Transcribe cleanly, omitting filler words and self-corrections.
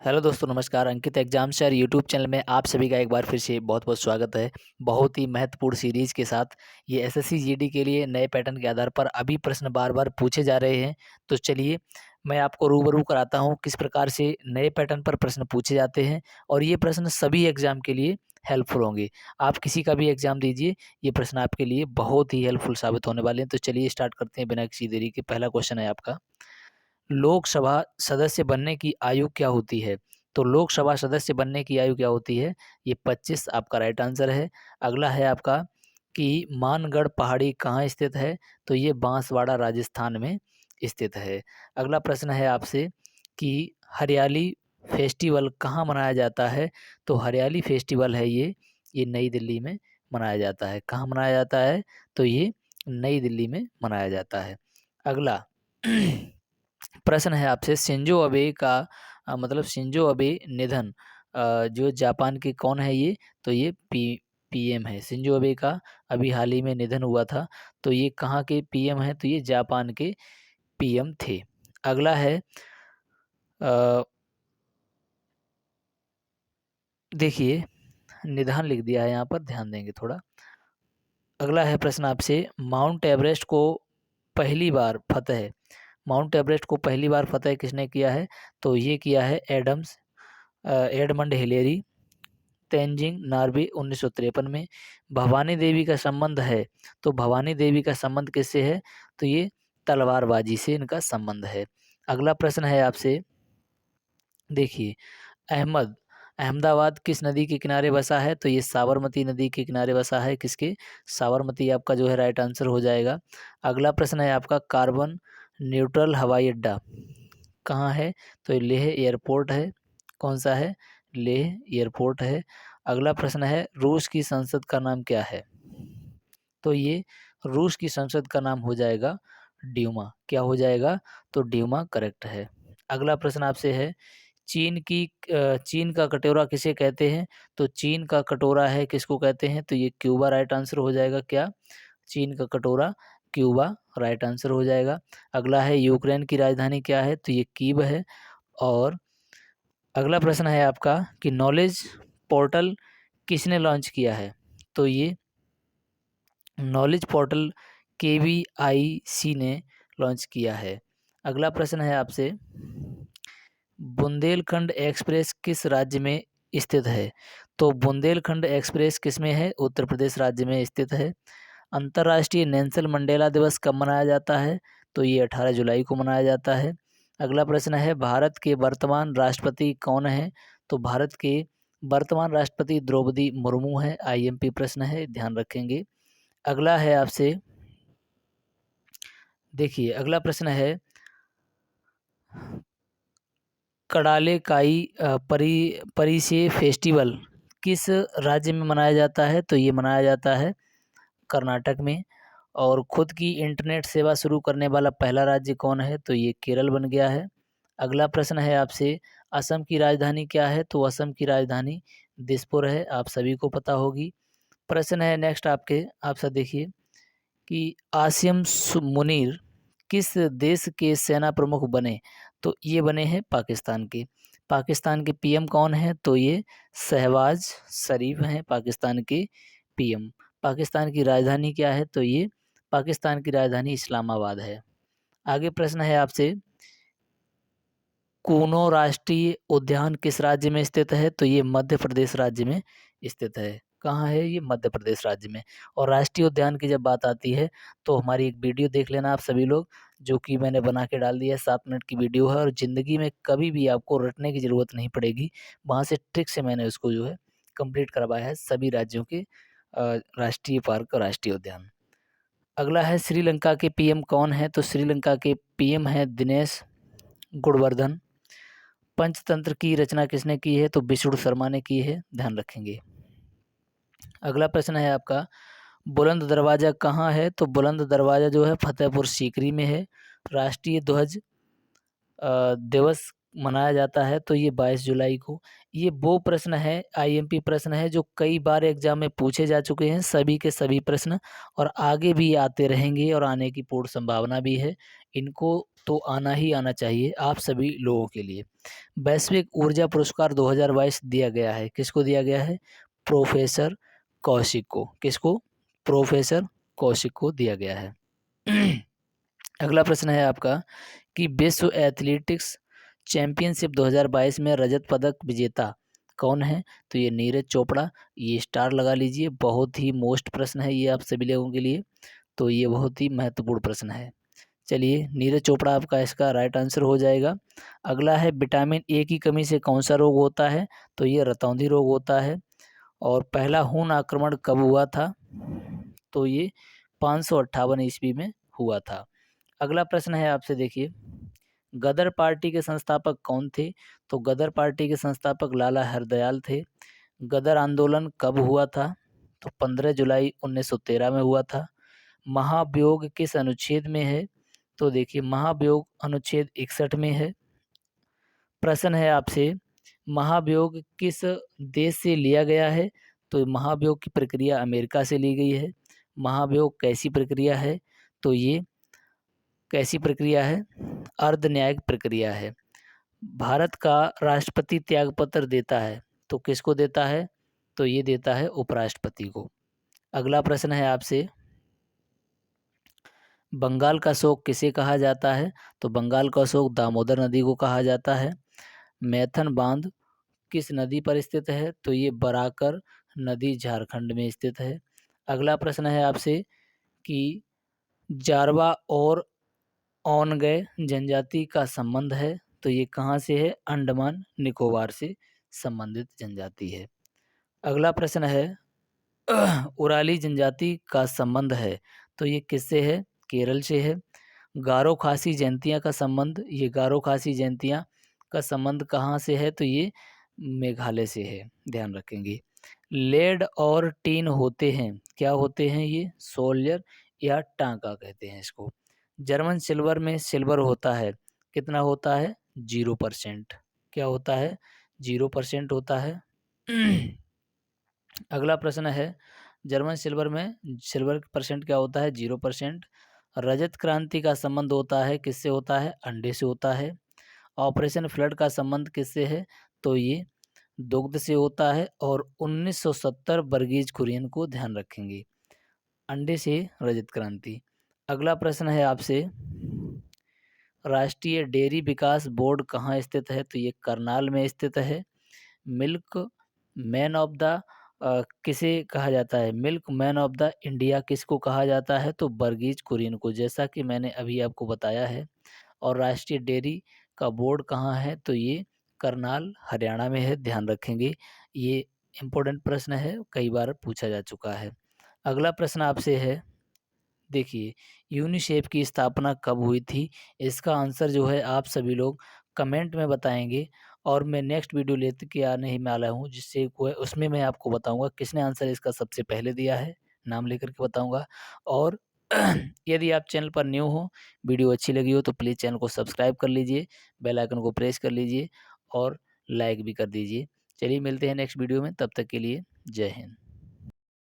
Hello दोस्तों, नमस्कार। अंकित exam share YouTube channel में आप सभी का एक बार फिर से बहुत बहुत स्वागत है। बहुत ही महत्वपूर्ण सीरीज़ के साथ ये एसएससी जीडी के लिए नए पैटर्न के आधार पर अभी प्रश्न बार बार पूछे जा रहे हैं। तो चलिए मैं आपको रूबरू कराता हूँ किस प्रकार से नए पैटर्न पर प्रश्न पूछे जाते हैं और ये प्रश्न सभी एग्जाम के लिए हेल्पफुल होंगे। आप किसी का भी एग्जाम दीजिए, ये प्रश्न आपके लिए बहुत ही हेल्पफुल साबित होने वाले हैं। तो चलिए स्टार्ट करते हैं बिना किसी देरी के। पहला क्वेश्चन है आपका, लोकसभा सदस्य बनने की आयु क्या होती है? तो लोकसभा सदस्य बनने की आयु क्या होती है? ये 25 आपका राइट आंसर है। अगला है आपका कि मानगढ़ पहाड़ी कहाँ स्थित है? तो ये बांसवाड़ा राजस्थान में स्थित है। अगला प्रश्न है आपसे कि हरियाली फेस्टिवल कहाँ मनाया जाता है? तो हरियाली फेस्टिवल है ये नई दिल्ली में मनाया जाता है। कहाँ मनाया जाता है? तो ये नई दिल्ली में मनाया जाता है। अगला प्रश्न है आपसे, शिंजो अबे का मतलब शिंजो अबे निधन जो जापान के कौन है ये? तो ये पीएम है। शिंजो अबे का अभी हाल ही में निधन हुआ था। तो ये कहाँ के पीएम है? तो ये जापान के पीएम थे। अगला है अ, देखिए निधन लिख दिया है यहाँ पर, ध्यान देंगे थोड़ा। अगला है प्रश्न आपसे, माउंट एवरेस्ट को पहली बार फतेह माउंट एवरेस्ट को पहली बार फतेह किसने किया है? तो ये किया है एडमंड हिलेरी, तेंजिंग नार्वे 1953 में। भवानी देवी का संबंध है, तो भवानी देवी का संबंध किससे है? तो ये तलवारबाजी से इनका संबंध है। अगला प्रश्न है आपसे, देखिए अहमद अहमदाबाद किस नदी के किनारे बसा है? तो ये साबरमती नदी के किनारे बसा है। किसके? साबरमती आपका जो है राइट आंसर हो जाएगा। अगला प्रश्न है आपका, कार्बन न्यूट्रल हवाई अड्डा कहाँ है? तो ये लेह एयरपोर्ट है। कौन सा है? लेह एयरपोर्ट है। अगला प्रश्न है, रूस की संसद का नाम क्या है? तो ये रूस की संसद का नाम हो जाएगा ड्यूमा। क्या हो जाएगा? तो ड्यूमा करेक्ट है। अगला प्रश्न आपसे है, चीन का कटोरा किसे कहते हैं? तो चीन का कटोरा है किसको कहते हैं? तो ये क्यूबा राइट आंसर हो जाएगा। क्या? चीन का कटोरा क्यूबा राइट आंसर हो जाएगा। अगला है, यूक्रेन की राजधानी क्या है? तो ये कीव है। और अगला प्रश्न है आपका कि नॉलेज पोर्टल किसने लॉन्च किया है? तो ये नॉलेज पोर्टल केवीआईसी ने लॉन्च किया है। अगला प्रश्न है आपसे, बुंदेलखंड एक्सप्रेस किस राज्य में स्थित है? तो बुंदेलखंड एक्सप्रेस किस में है? उत्तर प्रदेश राज्य में स्थित है। अंतर्राष्ट्रीय नेल्सन मंडेला दिवस कब मनाया जाता है? तो ये 18 जुलाई को मनाया जाता है। अगला प्रश्न है, भारत के वर्तमान राष्ट्रपति कौन है? तो भारत के वर्तमान राष्ट्रपति द्रौपदी मुर्मू है। आईएमपी प्रश्न है, ध्यान रखेंगे। अगला है आपसे, देखिए अगला प्रश्न है, कडालेकाई परिसे फेस्टिवल किस राज्य में मनाया जाता है? तो ये मनाया जाता है कर्नाटक में। और खुद की इंटरनेट सेवा शुरू करने वाला पहला राज्य कौन है? तो ये केरल बन गया है। अगला प्रश्न है आपसे, असम की राजधानी क्या है? तो असम की राजधानी दिसपुर है, आप सभी को पता होगी। प्रश्न है नेक्स्ट आपसे, देखिए कि आसिम मुनीर किस देश के सेना प्रमुख बने? तो ये बने हैं पाकिस्तान के। पाकिस्तान के पीएम कौन है? तो ये शहबाज शरीफ हैं पाकिस्तान के पीएम। पाकिस्तान की राजधानी क्या है? तो ये पाकिस्तान की राजधानी इस्लामाबाद है। आगे प्रश्न है आपसे, कूनो राष्ट्रीय उद्यान किस राज्य में स्थित है? तो ये मध्य प्रदेश राज्य में स्थित है। कहाँ है ये? मध्य प्रदेश राज्य में। और राष्ट्रीय उद्यान की जब बात आती है तो हमारी एक वीडियो देख लेना आप सभी लोग, जो कि मैंने बना के डाल दिया है। 7 मिनट की वीडियो है और ज़िंदगी में कभी भी आपको रटने की ज़रूरत नहीं पड़ेगी। वहाँ से ट्रिक से मैंने उसको जो है कंप्लीट करवाया है, सभी राज्यों के राष्ट्रीय पार्क और राष्ट्रीय उद्यान। अगला है, श्रीलंका के पीएम कौन है? तो श्रीलंका के पीएम है दिनेश गुणवर्धन। पंचतंत्र की रचना किसने की है? तो विष्णु शर्मा ने की है, ध्यान रखेंगे। अगला प्रश्न है आपका, बुलंद दरवाज़ा कहाँ है? तो बुलंद दरवाज़ा जो है फतेहपुर सीकरी में है। राष्ट्रीय ध्वज दिवस मनाया जाता है तो ये 22 जुलाई को। ये वो प्रश्न है, आईएमपी प्रश्न है, जो कई बार एग्जाम में पूछे जा चुके हैं, सभी के सभी प्रश्न, और आगे भी आते रहेंगे और आने की पूर्ण संभावना भी है। इनको तो आना ही आना चाहिए आप सभी लोगों के लिए। वैश्विक ऊर्जा पुरस्कार 2022 दिया गया है, किसको दिया गया है? प्रोफेसर कौशिक को। किसको? प्रोफेसर कौशिक को दिया गया है। अगला प्रश्न है आपका कि विश्व एथलेटिक्स चैंपियनशिप 2022 में रजत पदक विजेता कौन है? तो ये नीरज चोपड़ा। ये स्टार लगा लीजिए, बहुत ही मोस्ट प्रश्न है ये आप सभी लोगों के लिए, तो ये बहुत ही महत्वपूर्ण प्रश्न है। चलिए, नीरज चोपड़ा आपका इसका राइट आंसर हो जाएगा। अगला है विटामिन ए की कमी से कौन सा रोग होता है? तो ये रतौंधी रोग होता है। और पहला खून आक्रमण कब हुआ था? तो ये 558 ईस्वी में हुआ था। अगला प्रश्न है आपसे, देखिए, गदर पार्टी के संस्थापक कौन थे? तो गदर पार्टी के संस्थापक लाला हरदयाल थे। गदर आंदोलन कब हुआ था? तो 15 जुलाई 1913 में हुआ था। महाभियोग किस अनुच्छेद में है? तो देखिए, महाभियोग अनुच्छेद 61 में है। प्रश्न है आपसे, महाभियोग किस देश से लिया गया है? तो महाभियोग की प्रक्रिया अमेरिका से ली गई है। महाभियोग कैसी प्रक्रिया है? तो ये कैसी प्रक्रिया है? अर्ध न्यायिक प्रक्रिया है। भारत का राष्ट्रपति त्यागपत्र देता है, तो किसको देता है? तो ये देता है उपराष्ट्रपति को। अगला प्रश्न है आपसे, बंगाल का शोक किसे कहा जाता है? तो बंगाल का शोक दामोदर नदी को कहा जाता है। मैथन बांध किस नदी पर स्थित है? तो ये बराकर नदी झारखंड में स्थित है। अगला प्रश्न है आपसे कि जारवा और ओनगे जनजाति का संबंध है, तो ये कहाँ से है? अंडमान निकोबार से संबंधित जनजाति है। अगला प्रश्न है उराली जनजाति का संबंध है, तो ये किससे है? केरल से है। गारो खासी जयंतियाँ का संबंध, ये गारो खासी जयंतियाँ का संबंध कहाँ से है? तो ये मेघालय से है, ध्यान रखेंगे। लेड और टीन होते हैं, क्या होते हैं ये? सोल्जर या टांका कहते हैं इसको। जर्मन सिल्वर में सिल्वर होता है, कितना होता है? 0%। क्या होता है? 0% होता है। अगला प्रश्न है, जर्मन सिल्वर में सिल्वर परसेंट क्या होता है? 0%। रजत क्रांति का संबंध होता है, किससे होता है? अंडे से होता है। ऑपरेशन फ्लड का संबंध किससे है? तो ये दुग्ध से होता है। और 1970 वर्गीज कुरियन को ध्यान रखेंगे। अंडे से रजत क्रांति। अगला प्रश्न है आपसे, राष्ट्रीय डेयरी विकास बोर्ड कहाँ स्थित है? तो ये करनाल में स्थित है। मिल्क मैन ऑफ द किसे कहा जाता है? Milk man of the India किसको कहा जाता है? तो वर्गीज कुरियन को, जैसा कि मैंने अभी आपको बताया है। और राष्ट्रीय डेयरी का बोर्ड कहाँ है? तो ये करनाल हरियाणा में है, ध्यान रखेंगे। ये इम्पोर्टेंट प्रश्न है, कई बार पूछा जा चुका है। अगला प्रश्न आपसे है, देखिए, यूनिसेफ की स्थापना कब हुई थी? इसका आंसर जो है आप सभी लोग कमेंट में बताएंगे। और मैं नेक्स्ट वीडियो लेते के आने ही वाला हूँ, जिससे कोई उसमें मैं आपको बताऊंगा किसने आंसर इसका सबसे पहले दिया है, नाम लेकर के बताऊंगा। और यदि आप चैनल पर न्यू हो, वीडियो अच्छी लगी हो, तो प्लीज़ चैनल को सब्सक्राइब कर लीजिए, बेल आइकन को प्रेस कर लीजिए और लाइक भी कर दीजिए। चलिए, मिलते हैं नेक्स्ट वीडियो में, तब तक के लिए जय हिंद।